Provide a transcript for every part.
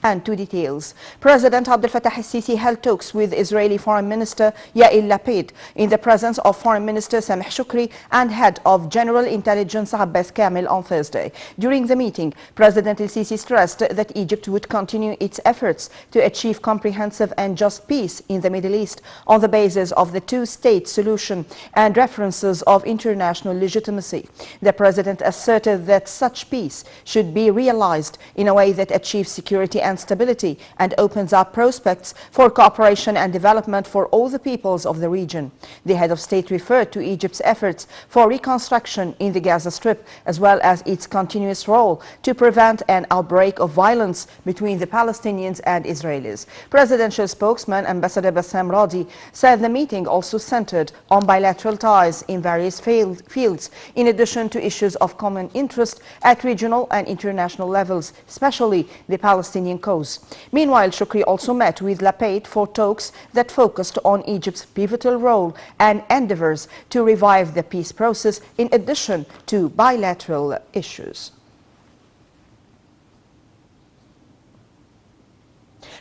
And to details, President Abdel Fattah al-Sisi held talks with Israeli Foreign Minister Yair Lapid in the presence of Foreign Minister Sameh Shoukry and Head of General Intelligence Abbas Kamel on Thursday. During the meeting, President al-Sisi stressed that Egypt would continue its efforts to achieve comprehensive and just peace in the Middle East on the basis of the two-state solution and references of international legitimacy. The President asserted that such peace should be realized in a way that achieves security and stability and opens up prospects for cooperation and development for all the peoples of the region. The head of state referred to Egypt's efforts for reconstruction in the Gaza Strip, as well as its continuous role to prevent an outbreak of violence between the Palestinians and Israelis. Presidential spokesman Ambassador Bassam Radi said the meeting also centered on bilateral ties in various fields, in addition to issues of common interest at regional and international levels, especially the Palestinian cause. Meanwhile, Shoukry also met with Lapid for talks that focused on Egypt's pivotal role and endeavors to revive the peace process in addition to bilateral issues.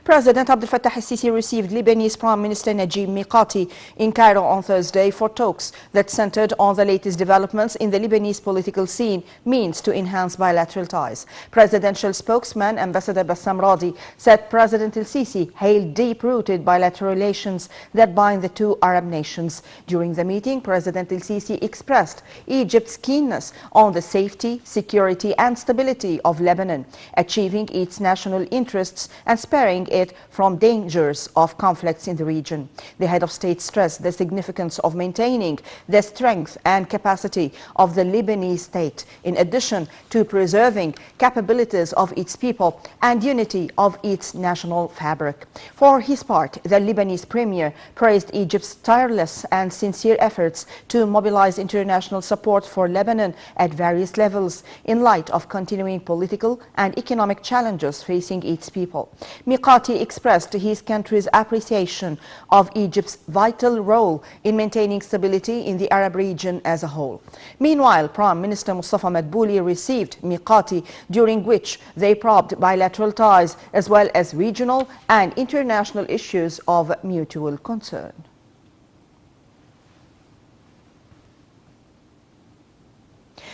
President Abdel Fattah al-Sisi received Lebanese Prime Minister Najib Mikati in Cairo on Thursday for talks that centered on the latest developments in the Lebanese political scene means to enhance bilateral ties. Presidential spokesman Ambassador Bassam Radi said President al-Sisi hailed deep-rooted bilateral relations that bind the two Arab nations. During the meeting, President al-Sisi expressed Egypt's keenness on the safety, security and stability of Lebanon, achieving its national interests and sparing it from dangers of conflicts in the region. The head of state stressed the significance of maintaining the strength and capacity of the Lebanese state, in addition to preserving capabilities of its people and unity of its national fabric. For his part, the Lebanese premier praised Egypt's tireless and sincere efforts to mobilize international support for Lebanon at various levels in light of continuing political and economic challenges facing its people. Mikati expressed his country's appreciation of Egypt's vital role in maintaining stability in the Arab region as a whole. Meanwhile, Prime Minister Mustafa Madbouli received Mikati, during which they probed bilateral ties as well as regional and international issues of mutual concern.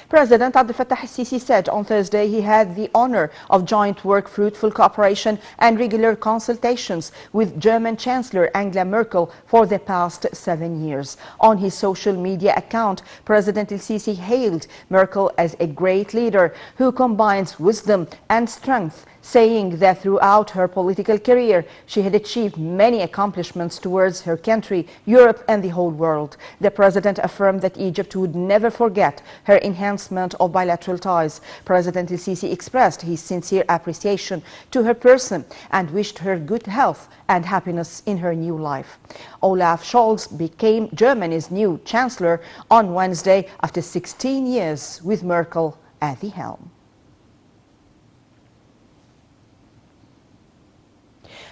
President Abdel Fattah al-Sisi said on Thursday he had the honor of joint work, fruitful cooperation and regular consultations with German Chancellor Angela Merkel for the past 7 years. On his social media account, President al-Sisi hailed Merkel as a great leader who combines wisdom and strength, saying that throughout her political career, she had achieved many accomplishments towards her country, Europe and the whole world. The president affirmed that Egypt would never forget her enhancement of bilateral ties. President al-Sisi expressed his sincere appreciation to her person and wished her good health and happiness in her new life. Olaf Scholz became Germany's new chancellor on Wednesday after 16 years with Merkel at the helm.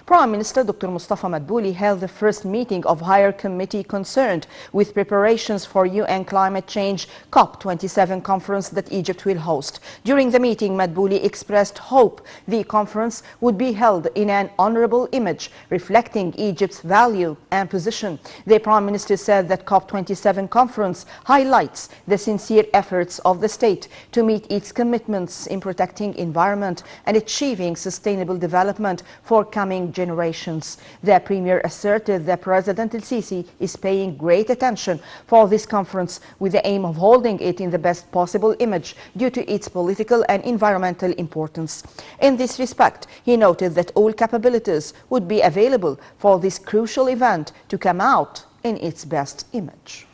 Prime Minister Dr. Mustafa Madbouli held the first meeting of Higher Committee concerned with preparations for UN climate change COP27 conference that Egypt will host. During the meeting, Madbouli expressed hope the conference would be held in an honorable image reflecting Egypt's value and position. The Prime Minister said that COP27 conference highlights the sincere efforts of the state to meet its commitments in protecting environment and achieving sustainable development for coming generations. The Premier asserted that President al-Sisi is paying great attention for this conference with the aim of holding it in the best possible image due to its political and environmental importance. In this respect, he noted that all capabilities would be available for this crucial event to come out in its best image.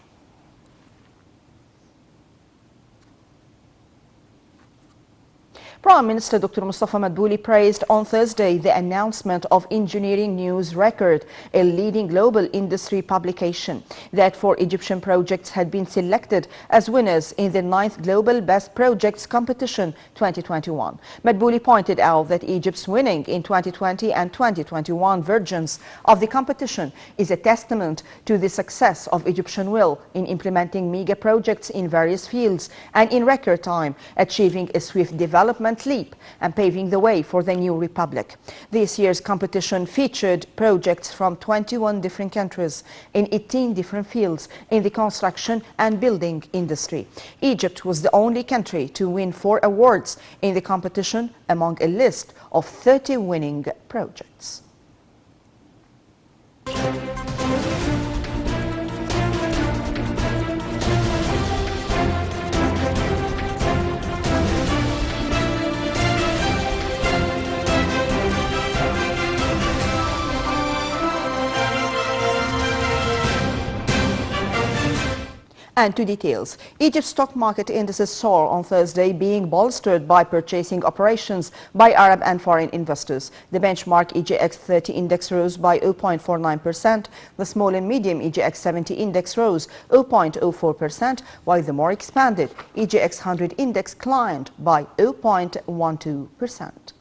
Prime Minister Dr. Mustafa Madbouli praised on Thursday the announcement of Engineering News Record, a leading global industry publication, that 4 Egyptian projects had been selected as winners in the 9th Global Best Projects Competition 2021. Madbouli pointed out that Egypt's winning in 2020 and 2021 versions of the competition is a testament to the success of Egyptian will in implementing mega projects in various fields and in record time, achieving a swift development development leap and paving the way for the new republic. This year's competition featured projects from 21 different countries in 18 different fields in the construction and building industry. Egypt was the only country to win 4 awards in the competition among a list of 30 winning projects. And to details. Egypt's stock market indices soared on Thursday, being bolstered by purchasing operations by Arab and foreign investors. The benchmark EGX 30 index rose by 0.49%. The small and medium EGX 70 index rose 0.04%, while the more expanded EGX 100 index climbed by 0.12%.